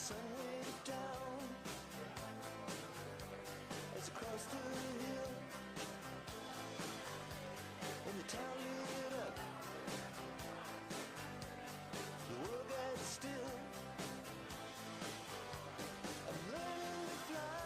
sun went down as across the hill, and the town lit up, the world got still. I'm learning to fly.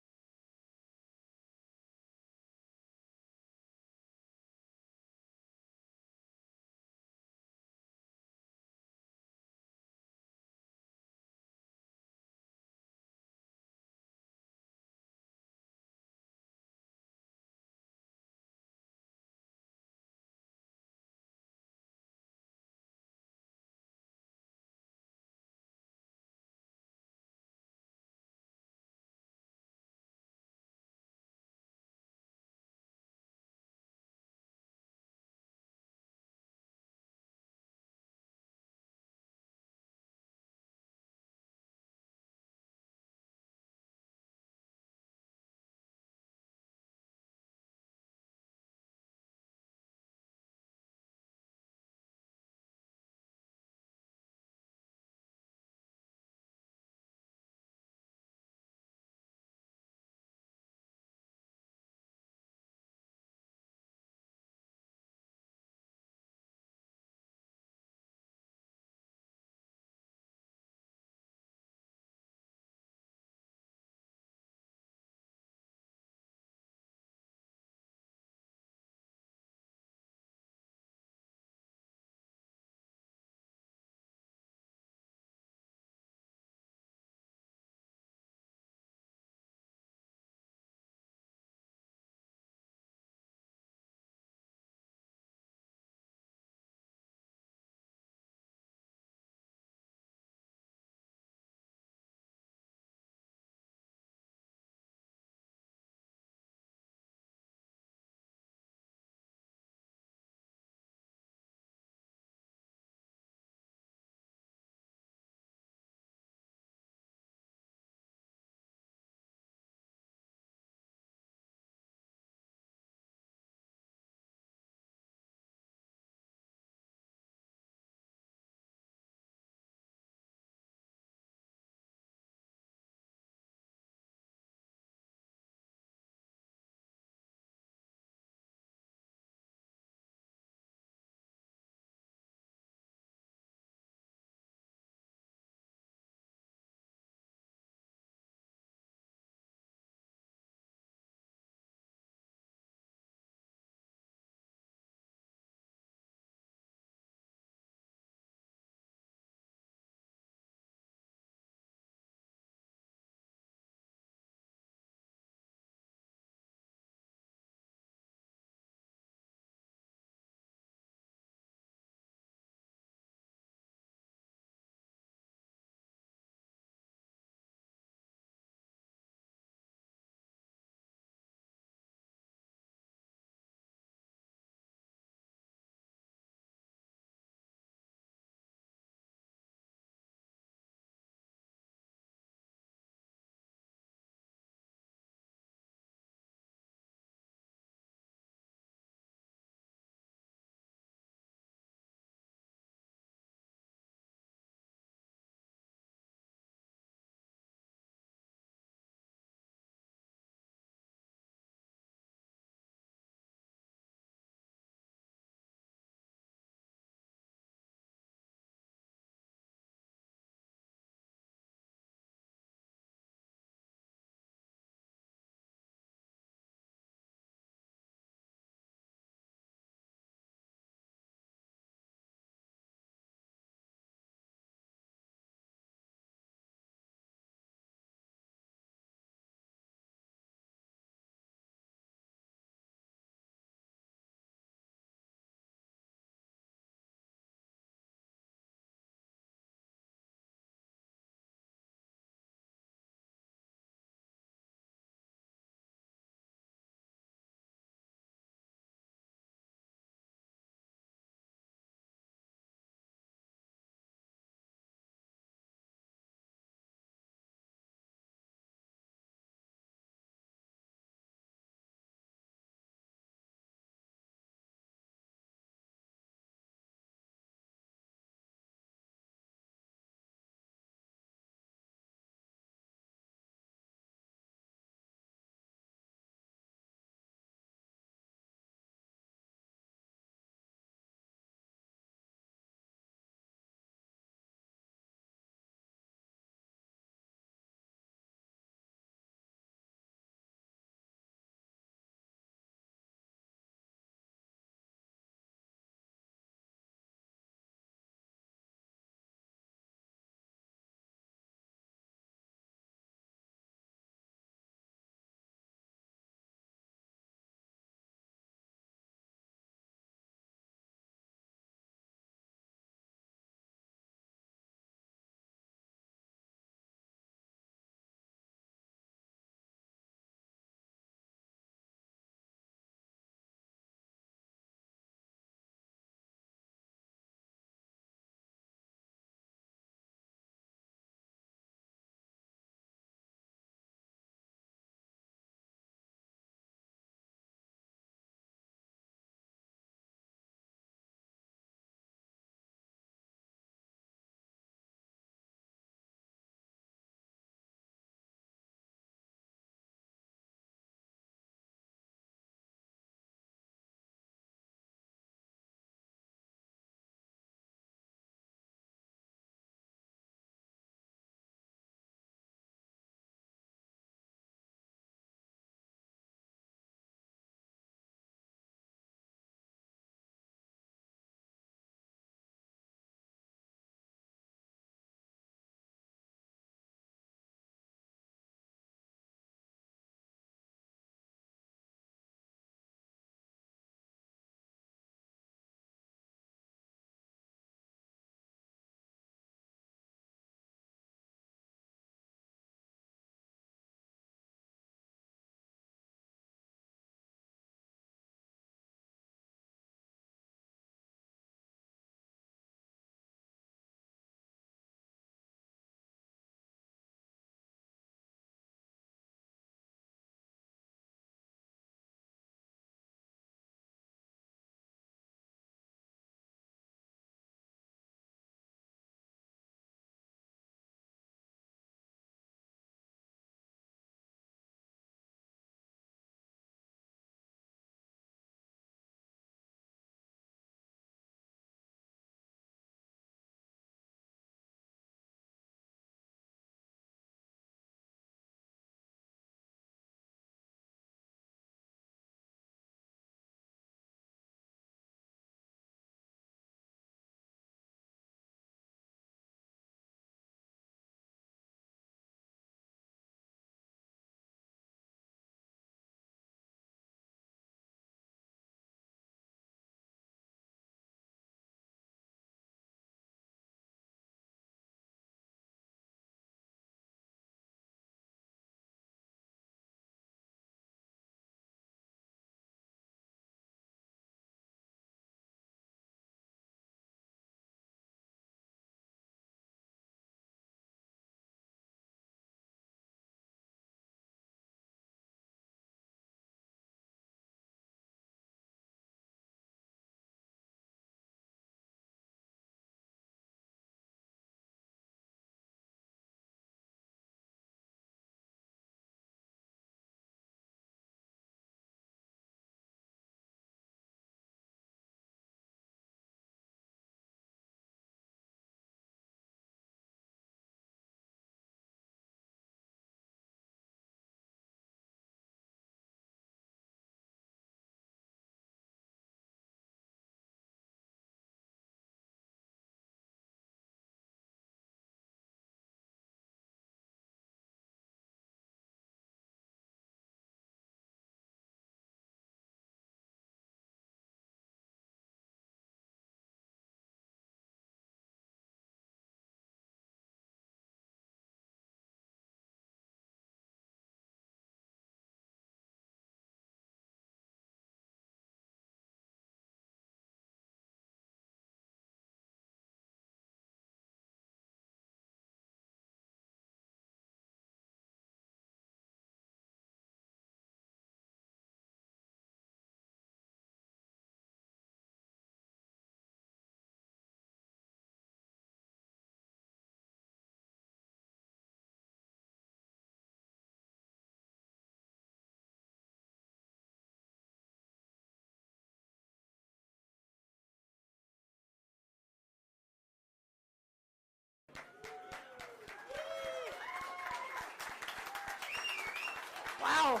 Wow.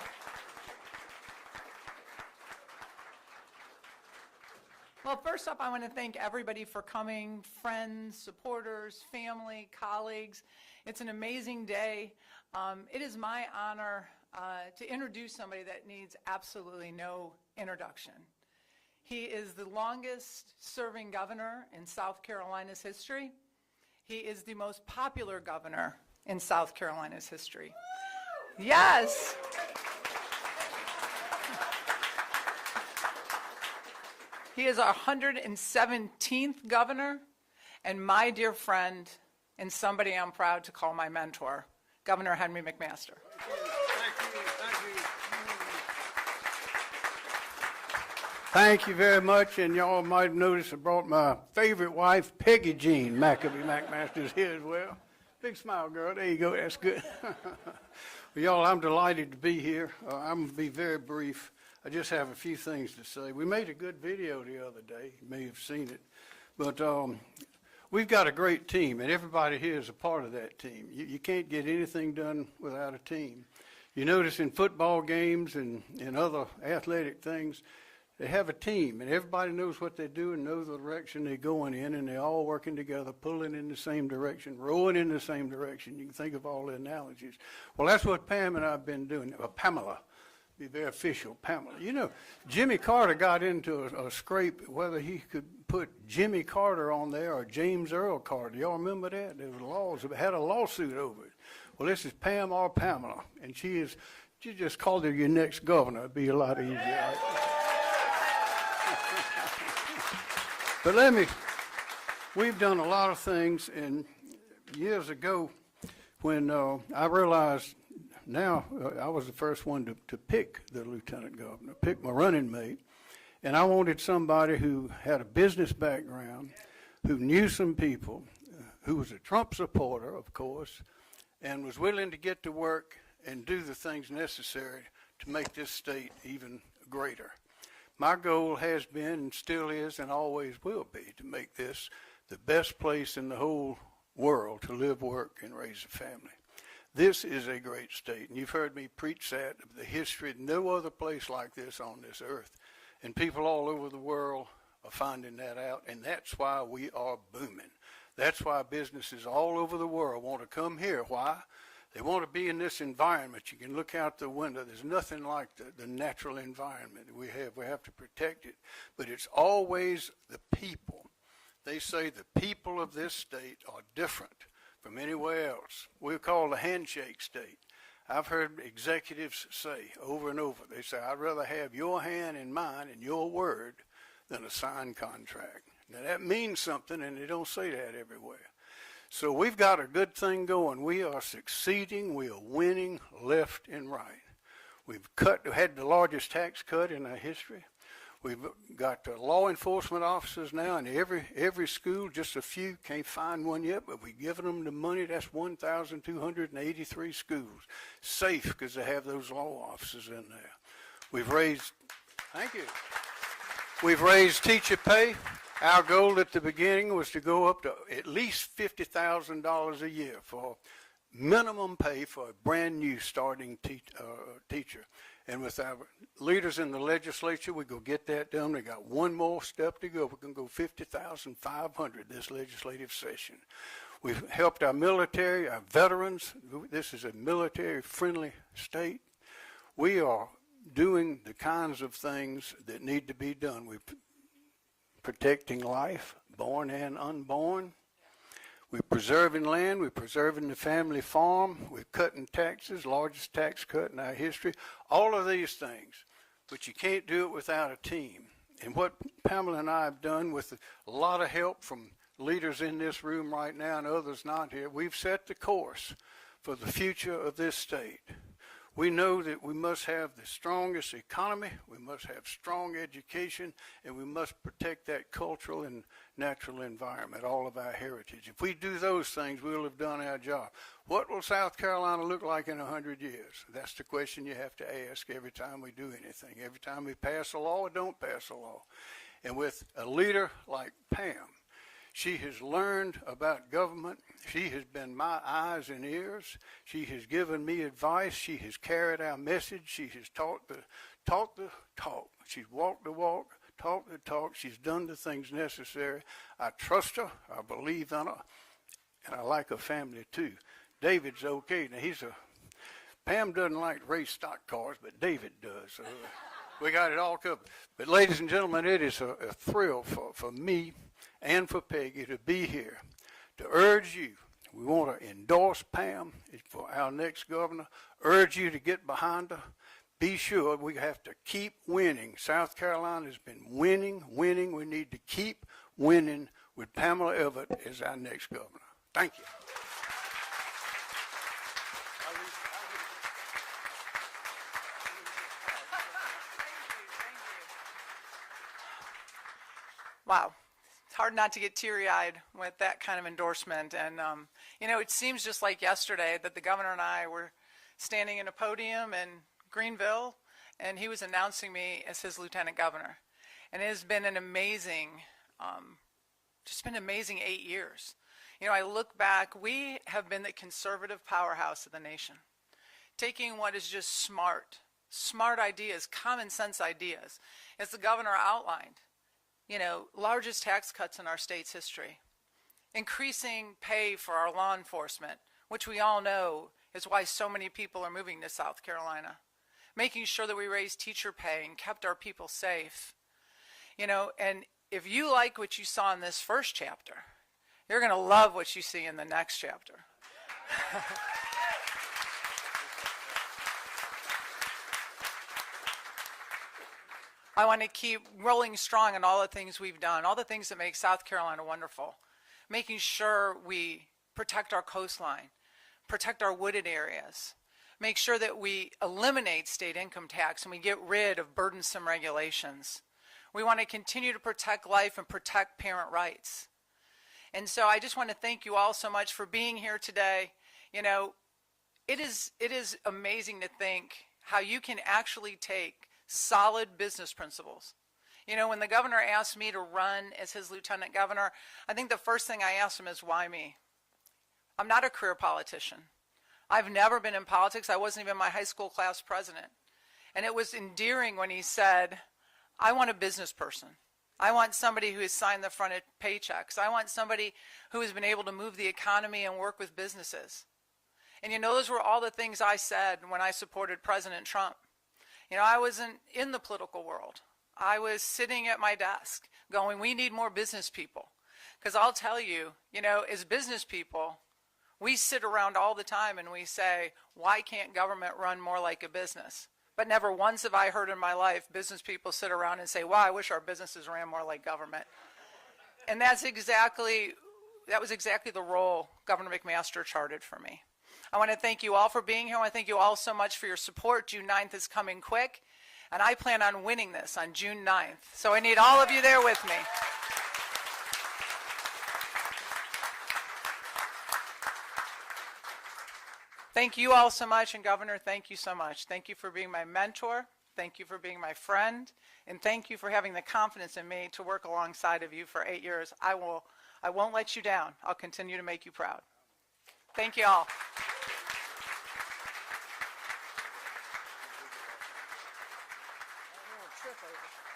Well, first up, I want to thank everybody for coming, friends, supporters, family, colleagues. It's an amazing day. It is my honor to introduce somebody that needs absolutely no introduction. He is the longest serving governor in South Carolina's history. He is the most popular governor in South Carolina's history. Yes. He is our 117th governor, and my dear friend, and somebody I'm proud to call my mentor, Governor Henry McMaster. Thank you very much, and y'all might have noticed I brought my favorite wife, Peggy Jean McMaster, is here as well. Big smile, girl. There you go. That's good. Well, y'all, I'm delighted to be here. I'm going to be very brief. I just have a few things to say. We made a good video the other day. You may have seen it. But we've got a great team, and everybody here is a part of that team. You can't get anything done without a team. You notice in football games and in other athletic things, they have a team, and everybody knows what they do and knows the direction they're going in, and they're all working together, pulling in the same direction, rowing in the same direction. You can think of all the analogies. Well, that's what Pam and I have been doing. Pamela, be very official, Pamela. You know, Jimmy Carter got into a scrape whether he could put Jimmy Carter on there or James Earl Carter. Y'all remember that? There was laws, had a lawsuit over it. Well, this is Pam or Pamela, and she just called her your next governor. It'd be a lot easier. Right? But we've done a lot of things, and years ago when I realized now I was the first one to pick the lieutenant governor, pick my running mate, and I wanted somebody who had a business background, who knew some people, who was a Trump supporter, of course, and was willing to get to work and do the things necessary to make this state even greater. My goal has been and still is and always will be to make this the best place in the whole world to live, work, and raise a family. This is a great state, and you've heard me preach that, the history, no other place like this on this earth. And people all over the world are finding that out, and that's why we are booming. That's why businesses all over the world want to come here. Why? They want to be in this environment. You can look out the window. There's nothing like the natural environment that we have. We have to protect it. But it's always the people. They say the people of this state are different from anywhere else. We're called a handshake state. I've heard executives say over and over, they say, I'd rather have your hand in mine and your word than a signed contract. Now that means something, and they don't say that everywhere. So we've got a good thing going. We are succeeding. We are winning left and right. We've had the largest tax cut in our history. We've got law enforcement officers now in every school. Just a few, can't find one yet, but we've given them the money. That's 1,283 schools. Safe because they have those law officers in there. We've raised, thank you. We've raised teacher pay. Our goal at the beginning was to go up to at least $50,000 a year for minimum pay for a brand new starting teacher. And with our leaders in the legislature, we go get that done. We got one more step to go. We're going to go $50,500 this legislative session. We've helped our military, our veterans. This is a military-friendly state. We are doing the kinds of things that need to be done. We're protecting life, born and unborn. We're preserving land. We're preserving the family farm. We're cutting taxes, largest tax cut in our history. All of these things, but you can't do it without a team. And what Pamela and I have done with a lot of help from leaders in this room right now and others not here, we've set the course for the future of this state. We know that we must have the strongest economy, we must have strong education, and we must protect that cultural and natural environment, all of our heritage. If we do those things, we'll have done our job. What will South Carolina look like in 100 years? That's the question you have to ask every time we do anything, every time we pass a law or don't pass a law. And with a leader like Pam, She has learned about government. She has been my eyes and ears. She has given me advice. She has carried our message. She has taught the talk. She's walked the walk, talked the talk. She's done the things necessary. I trust her. I believe in her. And I like her family too. David's okay. Now Pam doesn't like to race stock cars, but David does. So we got it all covered. But ladies and gentlemen, it is a thrill for me and for Peggy to be here to urge you. We want to endorse Pam for our next governor, urge you to get behind her. Be sure we have to keep winning. South Carolina has been winning. We need to keep winning with Pamela Evette as our next governor. Thank you. Wow. It's hard not to get teary-eyed with that kind of endorsement. And, it seems just like yesterday that the governor and I were standing in a podium in Greenville, and he was announcing me as his lieutenant governor. And it has been an amazing, 8 years. I look back, we have been the conservative powerhouse of the nation, taking what is just smart ideas, common sense ideas, as the governor outlined. Largest tax cuts in our state's history, increasing pay for our law enforcement, which we all know is why so many people are moving to South Carolina, making sure that we raised teacher pay and kept our people safe. And if you like what you saw in this first chapter, you're going to love what you see in the next chapter. I want to keep rolling strong on all the things we've done, all the things that make South Carolina wonderful, making sure we protect our coastline, protect our wooded areas, make sure that we eliminate state income tax and we get rid of burdensome regulations. We want to continue to protect life and protect parent rights. And so I just want to thank you all so much for being here today. It is amazing to think how you can actually take solid business principles. When the governor asked me to run as his lieutenant governor, I think the first thing I asked him is, why me? I'm not a career politician. I've never been in politics. I wasn't even my high school class president. And it was endearing when he said, I want a business person. I want somebody who has signed the front paychecks. I want somebody who has been able to move the economy and work with businesses. And those were all the things I said when I supported President Trump. I wasn't in the political world. I was sitting at my desk going, we need more business people. Because I'll tell you, as business people, we sit around all the time and we say, why can't government run more like a business? But never once have I heard in my life business people sit around and say, wow, I wish our businesses ran more like government. And that was exactly the role Governor McMaster charted for me. I want to thank you all for being here. I want to thank you all so much for your support. June 9th is coming quick, and I plan on winning this on June 9th. So I need all of you there with me. Thank you all so much, and Governor, thank you so much. Thank you for being my mentor. Thank you for being my friend, and thank you for having the confidence in me to work alongside of you for 8 years. I won't let you down. I'll continue to make you proud. Thank you all. Trip over.